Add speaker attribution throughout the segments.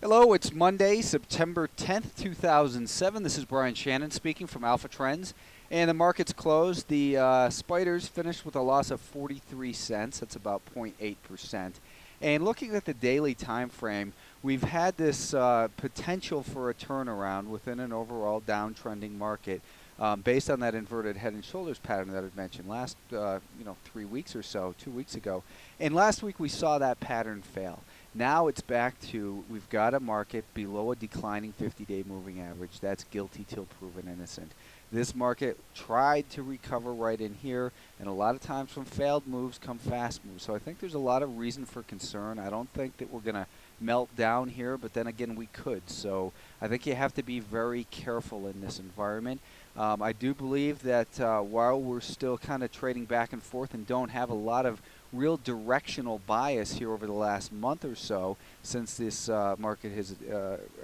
Speaker 1: Hello, it's Monday, September 10th, 2007. This is Brian Shannon speaking from Alpha Trends. And the market's closed. The spiders finished with a loss of 43 cents. That's about 0.8%. And looking at the daily time frame, we've had this potential for a turnaround within an overall downtrending market based on that inverted head and shoulders pattern that I mentioned last 3 weeks or so, 2 weeks ago. And last week we saw that pattern fail. Now it's back to we've got a market below a declining 50-day moving average. That's guilty till proven innocent. This market tried to recover right in here, and a lot of times from failed moves come fast moves. So I think there's a lot of reason for concern. I don't think that we're going to melt down here, but then again we could. So I think you have to be very careful in this environment. I do believe that while we're still kind of trading back and forth and don't have a lot of real directional bias here over the last month or so, since this market has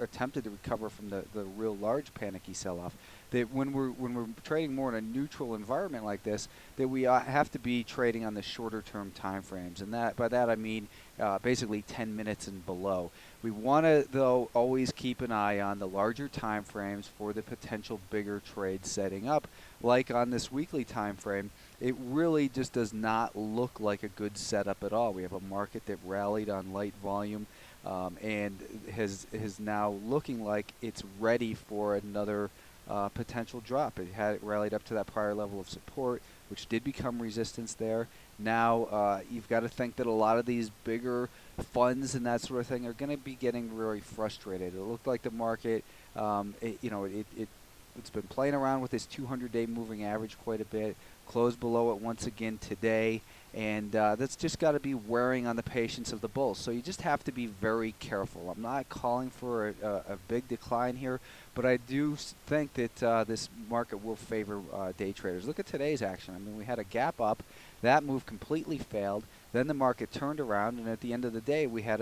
Speaker 1: attempted to recover from the real large panicky sell-off, that when we're trading more in a neutral environment like this, that we have to be trading on the shorter term time frames, and that by that I mean basically 10 minutes and below. We want to though always keep an eye on the larger time frames for the potential bigger trades setting up, like on this weekly time frame. It really just does not look like a good setup at all. We have a market that rallied on light volume and is now looking like it's ready for another potential drop. It had rallied up to that prior level of support, which did become resistance there. Now you've got to think that a lot of these bigger funds and that sort of thing are going to be getting very frustrated. It looked like the market, it's been playing around with this 200-day moving average quite a bit, closed below it once again today, and that's just got to be wearing on the patience of the bulls. So you just have to be very careful. I'm not calling for a big decline here, but I do think that this market will favor day traders. Look at today's action. I mean, we had a gap up. That move completely failed. Then the market turned around, and at the end of the day, we had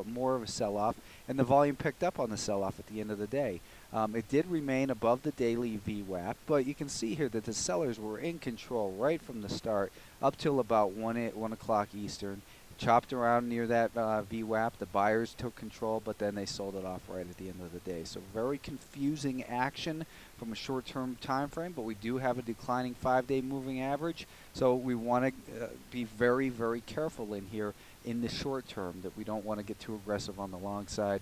Speaker 1: more of a sell-off, and the volume picked up on the sell-off at the end of the day. It did remain above the daily VWAP, but you can see here that the sellers were in control right from the start up till about 1 o'clock Eastern. Chopped around near that VWAP. The buyers took control, but then they sold it off right at the end of the day. So very confusing action from a short-term time frame, but we do have a declining 5-day moving average. So we want to be very, very careful in here in the short term, that we don't want to get too aggressive on the long side.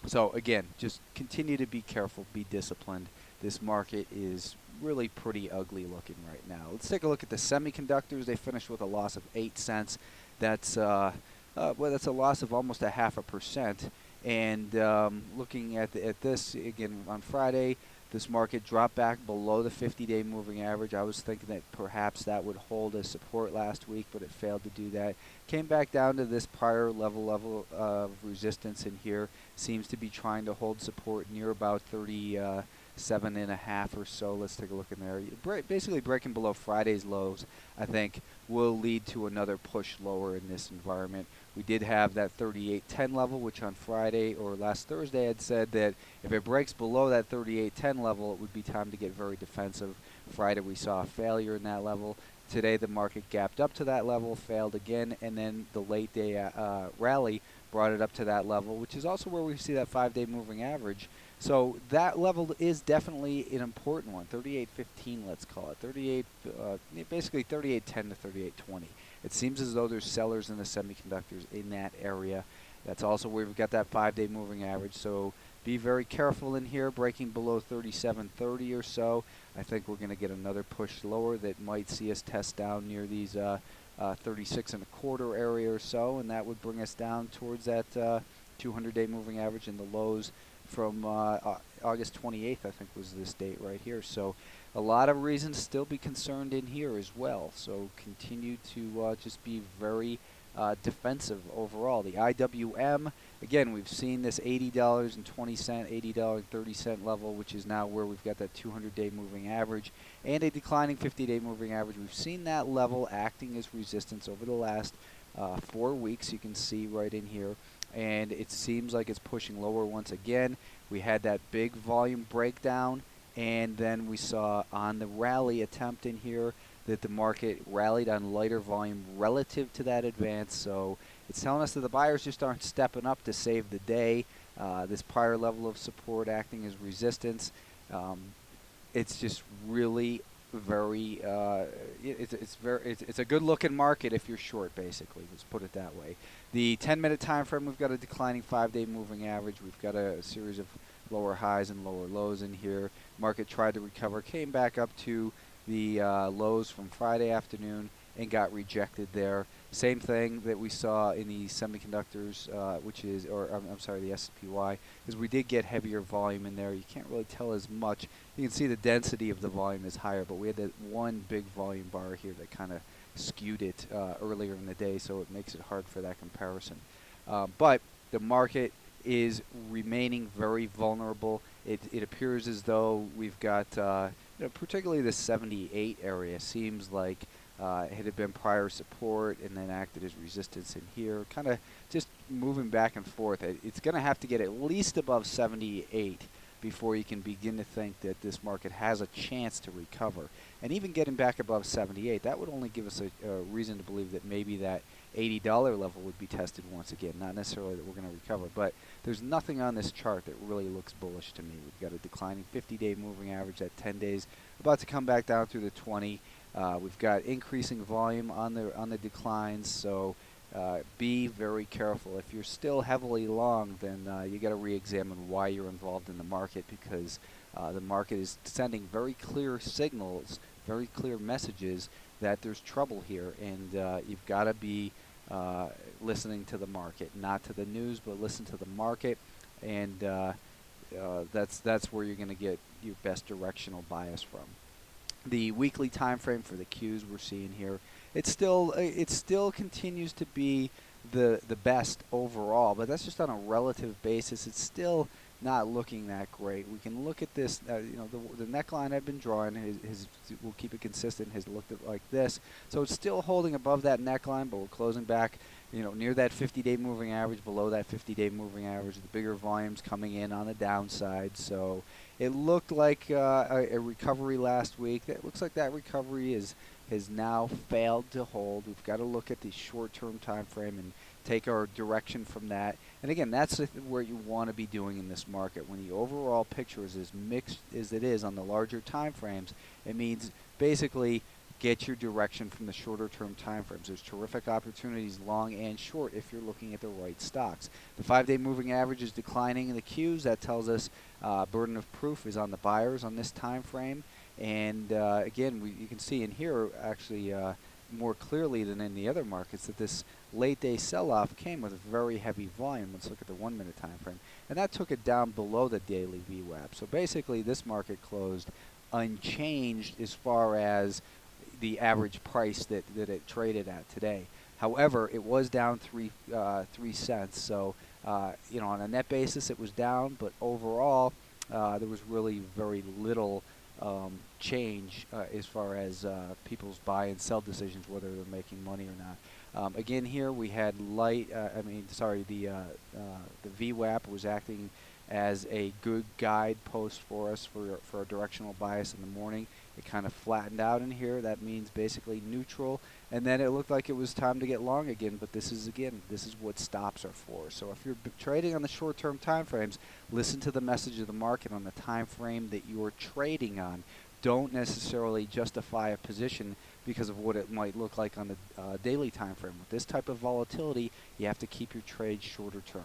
Speaker 1: So again, just continue to be careful, be disciplined. This market is really pretty ugly looking right now. Let's take a look at the semiconductors. They finished with a loss of 8 cents. That's that's a loss of almost 0.5%. And looking at this again on Friday, this market dropped back below the 50-day moving average. I was thinking that perhaps that would hold as support last week, but it failed to do that. Came back down to this prior level of resistance in here. Seems to be trying to hold support near about 37.5 or so. Let's take a look in there. Basically breaking below Friday's lows, I think, will lead to another push lower in this environment. We did have that 38.10 level, which on Friday or last Thursday had said that if it breaks below that 38.10 level, it would be time to get very defensive. Friday we saw a failure in that level. Today the market gapped up to that level, failed again, and then the late day rally brought it up to that level, which is also where we see that 5-day moving average. So that level is definitely an important one, 38.15, let's call it, basically 38.10 to 38.20. It seems as though there's sellers in the semiconductors in that area. That's also where we've got that 5-day moving average. So be very careful in here, breaking below 37.30 or so. I think we're going to get another push lower that might see us test down near these 36.25 area or so, and that would bring us down towards that 200-day moving average in the lows from August 28th, I think was this date right here. So a lot of reasons to still be concerned in here as well. So continue to just be very defensive overall. The IWM, again, we've seen this $80.20, $80.30 level, which is now where we've got that 200-day moving average and a declining 50-day moving average. We've seen that level acting as resistance over the last 4 weeks. You can see right in here. And it seems like it's pushing lower once again. We had that big volume breakdown, and then we saw on the rally attempt in here that the market rallied on lighter volume relative to that advance. So It's telling us that the buyers just aren't stepping up to save the day. This prior level of support acting as resistance. It's just really very it's a good looking market if you're short, basically. Let's put it that way. The 10-minute time frame, we've got a declining 5-day moving average. We've got a series of lower highs and lower lows in here. Market tried to recover, came back up to the lows from Friday afternoon and got rejected there. Same thing that we saw in the semiconductors, which is, or I'm sorry, the SPY, because we did get heavier volume in there. You can't really tell as much. You can see the density of the volume is higher, but we had that one big volume bar here that kind of skewed it earlier in the day, so it makes it hard for that comparison. But the market is remaining very vulnerable. It appears as though we've got, particularly the 78 area seems like it had been prior support and then acted as resistance in here, kind of just moving back and forth. It's going to have to get at least above 78 before you can begin to think that this market has a chance to recover. And even getting back above 78, that would only give us a reason to believe that maybe that $80 level would be tested once again. Not necessarily that we're going to recover, but there's nothing on this chart that really looks bullish to me. We've got a declining 50-day moving average at 10 days, about to come back down through the 20. We've got increasing volume on the declines, so be very careful. If you're still heavily long, then you got to re-examine why you're involved in the market, because the market is sending very clear signals, very clear messages that there's trouble here, and you've got to be listening to the market, not to the news, but listen to the market, and that's where you're going to get your best directional bias from. The weekly time frame for the Qs we're seeing here, it still continues to be the best overall, but that's just on a relative basis. It's still not looking that great. We can look at this, the neckline I've been drawing, we'll keep it consistent, has looked at like this. So it's still holding above that neckline, but we're closing back, near that 50-day moving average, below that 50-day moving average. The bigger volumes coming in on the downside. So it looked like a recovery last week. It looks like that recovery has now failed to hold. We've got to look at the short-term time frame and take our direction from that. And again, that's where you want to be doing in this market. When the overall picture is as mixed as it is on the larger time frames, it means basically get your direction from the shorter term time frames. There's terrific opportunities long and short if you're looking at the right stocks. The 5-day moving average is declining in the Qs. That tells us burden of proof is on the buyers on this time frame. And again, you can see in here actually more clearly than in the other markets that this late day sell-off came with very heavy volume. Let's look at the 1-minute time frame, and that took it down below the daily VWAP. So basically this market closed unchanged as far as the average price that it traded at today. However, it was down 3 cents. So on a net basis it was down, but overall there was really very little change as far as people's buy and sell decisions, whether they're making money or not. Again, here we had the VWAP was acting as a good guidepost for us for a directional bias in the morning. It kind of flattened out in here. That means basically neutral. And then it looked like it was time to get long again, but this is what stops are for. So if you're trading on the short-term time frames, listen to the message of the market on the time frame that you're trading on. Don't necessarily justify a position because of what it might look like on the daily time frame. With this type of volatility, you have to keep your trades shorter term.